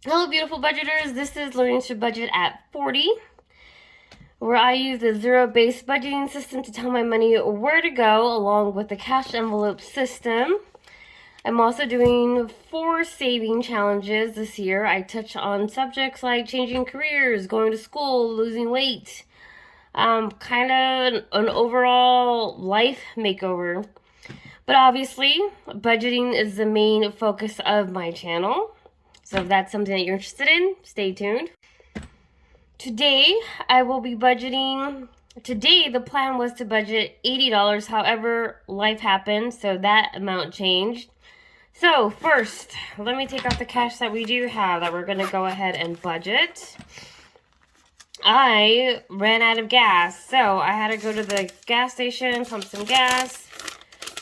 Hello, beautiful budgeters. This is Learning to Budget at 40, where I use the zero-based budgeting system to tell my money where to go, along with the cash envelope system. I'm also doing 4 saving challenges this year. I touch on subjects like changing careers, going to school, losing weight, kind of an overall life makeover. But obviously, budgeting is the main focus of my channel. So if that's something that you're interested in, stay tuned. Today, I will be budgeting. Today, the plan was to budget $80. However, life happened, so that amount changed. So, first, let me take out the cash that we do have that we're going to go ahead and budget. I ran out of gas, so I had to go to the gas station, pump some gas.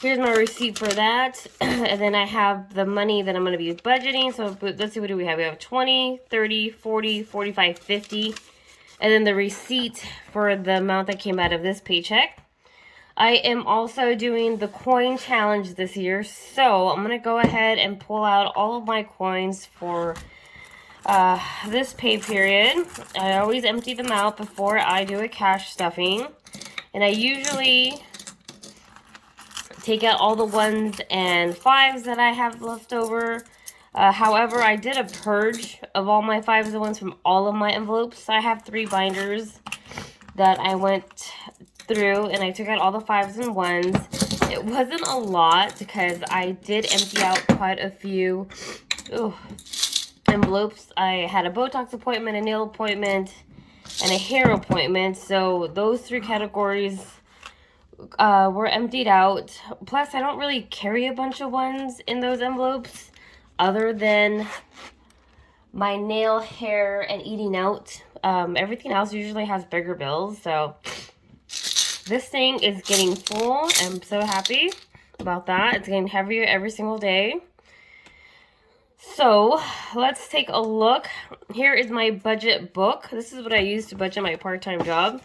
Here's my receipt for that. And then I have the money that I'm going to be budgeting. So let's see, what do we have? We have 20, 30, 40, 45, 50. And then the receipt for the amount that came out of this paycheck. I am also doing the coin challenge this year. So I'm going to go ahead and pull out all of my coins for this pay period. I always empty them out before I do a cash stuffing. And I usually take out all the 1s and 5s that I have left over. However, I did a purge of all my 5s and 1s from all of my envelopes. I have 3 binders that I went through, and I took out all the 5s and 1s. It wasn't a lot because I did empty out quite a few envelopes. I had a Botox appointment, a nail appointment, and a hair appointment. So those 3 categories were emptied out. Plus, I don't really carry a bunch of 1s in those envelopes other than my nail, hair, and eating out. Everything else usually has bigger bills. So this thing is getting full. I'm so happy about that. It's getting heavier every single day. So let's take a look. Here is my budget book. This is what I use to budget my part-time job.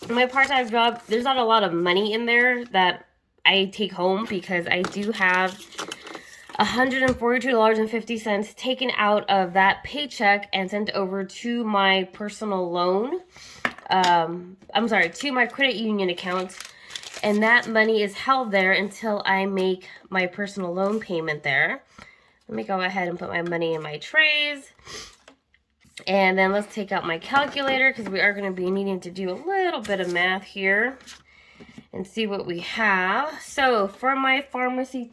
My part-time job, there's not a lot of money in there that I take home because I do have $142.50 taken out of that paycheck and sent over to my personal loan. To my credit union account. And that money is held there until I make my personal loan payment there. Let me go ahead and put my money in my trays. And then let's take out my calculator because we are going to be needing to do a little bit of math here and see what we have. So for my pharmacy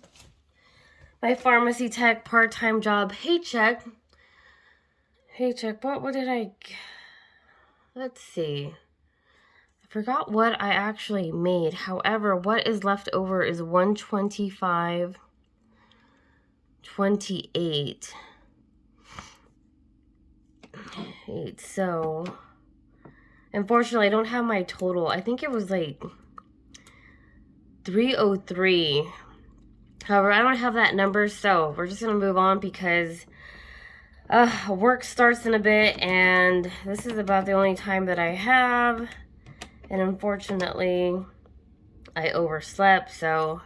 tech part-time job paycheck, what did I, let's see. I forgot what I actually made. However, what is left over is $125.28. So unfortunately, I don't have my total. I think it was like 303. However, I don't have that number, so we're just gonna move on because work starts in a bit, and this is about the only time that I have. And unfortunately, I overslept, so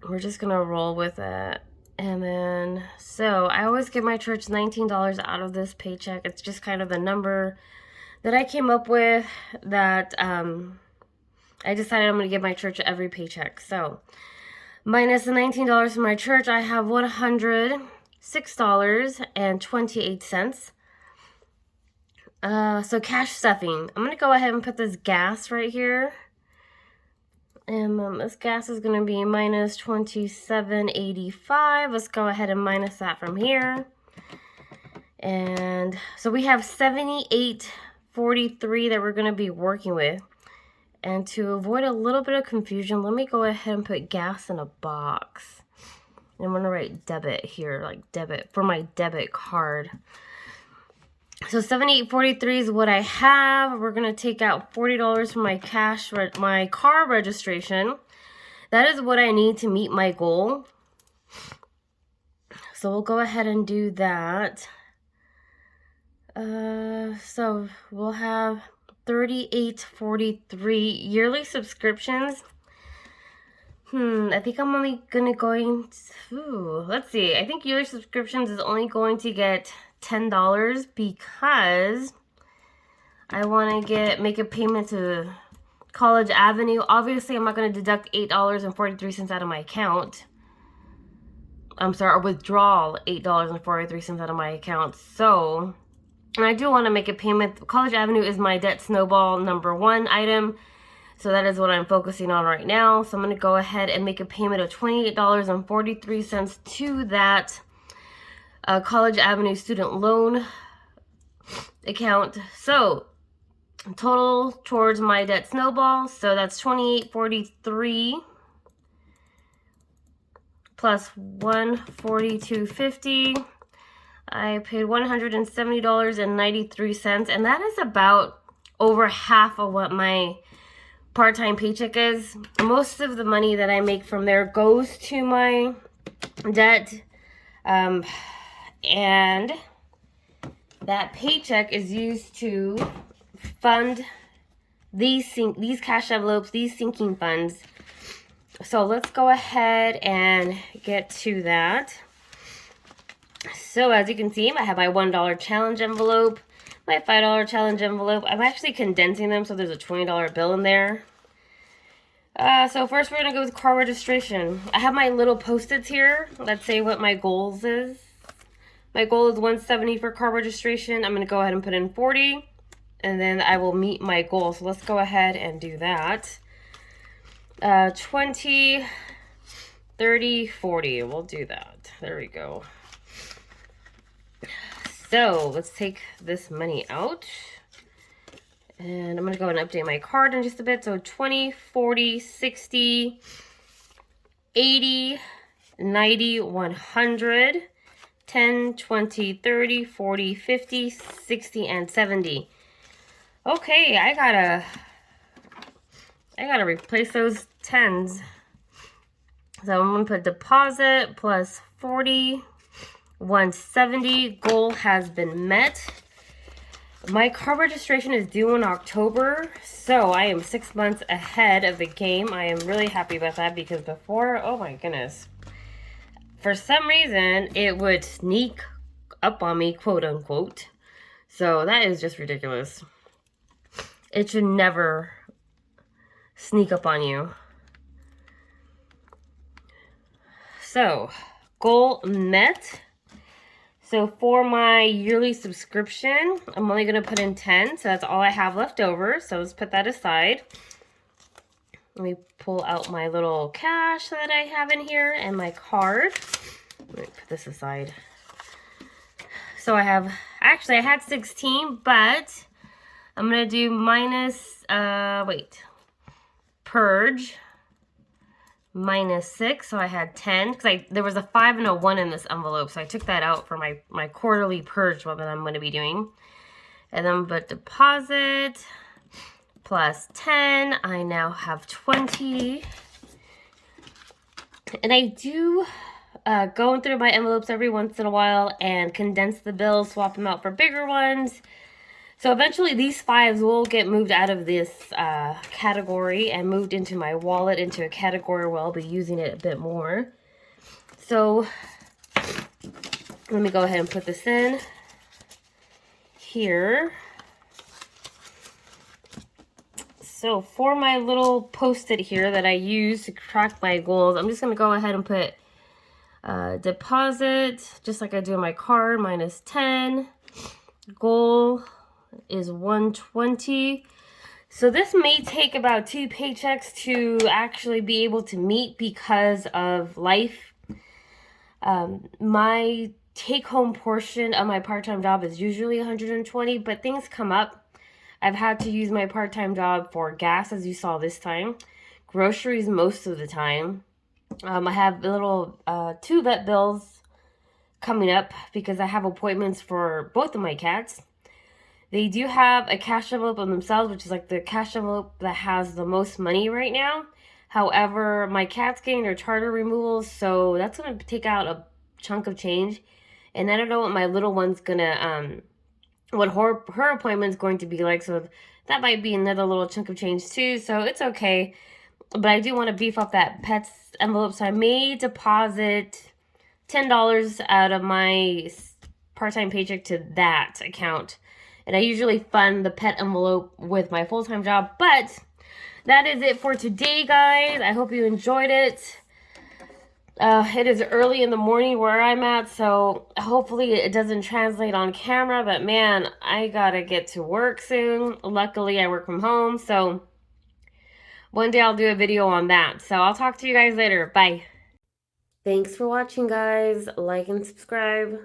we're just gonna roll with it. And then, so I always give my church $19 out of this paycheck. It's just kind of the number that I came up with that I decided I'm going to give my church every paycheck. So, minus the $19 from my church, I have $106.28. So cash stuffing. I'm going to go ahead and put this gas right here. And this gas is going to be minus $27.85. Let's go ahead and minus that from here. And so we have $78.43 that we're going to be working with. And to avoid a little bit of confusion, let me go ahead and put gas in a box. And I'm going to write debit here, like debit, for my debit card. So $78.43 is what I have. We're going to take out $40 from my car registration. That is what I need to meet my goal. So we'll go ahead and do that. So we'll have $38.43 yearly subscriptions. I think I'm only going to, let's see. I think yearly subscriptions is only going to get $10 because I want to make a payment to College Avenue. Obviously, I'm not going to deduct $8.43 out of my account. I'm sorry, or withdraw $8.43 out of my account. So, and I do want to make a payment. College Avenue is my debt snowball #1 item. So that is what I'm focusing on right now. So I'm going to go ahead and make a payment of $28.43 to that College Avenue student loan account. So total towards my debt snowball. So that's $28.43 plus $142.50. I paid $170.93, and that is about over half of what my part-time paycheck is. Most of the money that I make from there goes to my debt, and that paycheck is used to fund these cash envelopes, these sinking funds. So let's go ahead and get to that. So as you can see, I have my $1 challenge envelope, my $5 challenge envelope. I'm actually condensing them so there's a $20 bill in there. So first we're going to go with car registration. I have my little post-its here. Let's say what my goals is. My goal is $170 for car registration. I'm going to go ahead and put in $40, and then I will meet my goal. So let's go ahead and do that. 20, 30, 40. We'll do that. There we go. So let's take this money out. And I'm going to go and update my card in just a bit. So 20, 40, 60, 80, 90, 100, 10, 20, 30, 40, 50, 60, and 70. Okay, I gotta replace those 10s. So I'm going to put deposit plus 40, 170. Goal has been met. My car registration is due in October, so I am 6 months ahead of the game. I am really happy about that because before, oh my goodness, for some reason, it would sneak up on me, quote unquote. So that is just ridiculous. It should never sneak up on you. So, goal met. So for my yearly subscription, I'm only going to put in 10. So that's all I have left over. So let's put that aside. Let me pull out my little cash that I have in here and my card. Let me put this aside. So I had 16, but I'm going to do minus, purge. -6, so I had 10 because there was a 5 and a 1 in this envelope, so I took that out for my quarterly purge that I'm going to be doing. And then but deposit plus 10, I now have 20. And I do going through my envelopes every once in a while and condense the bills, swap them out for bigger ones. So eventually these 5s will get moved out of this category and moved into my wallet into a category where I'll be using it a bit more. So let me go ahead and put this in here. So for my little post-it here that I use to track my goals, I'm just going to go ahead and put deposit, just like I do on my card, -10. Goal is 120. So this may take about 2 paychecks to actually be able to meet because of life. My take-home portion of my part-time job is usually 120, but things come up. I've had to use my part-time job for gas, as you saw this time, groceries most of the time. I have little 2 vet bills coming up because I have appointments for both of my cats. They do have a cash envelope on themselves, which is like the cash envelope that has the most money right now. However, my cat's getting their charter removals, so that's going to take out a chunk of change. And I don't know what my little one's going to, what her appointment's going to be like. So that might be another little chunk of change too. So it's okay. but I do want to beef up that pets envelope, so I may deposit $10 out of my part-time paycheck to that account. And I usually fund the pet envelope with my full-time job. But that is it for today, guys. I hope you enjoyed it. It is early in the morning where I'm at, so hopefully it doesn't translate on camera. But man, I gotta get to work soon. Luckily, I work from home, so one day I'll do a video on that. So I'll talk to you guys later. Bye. Thanks for watching, guys. Like and subscribe.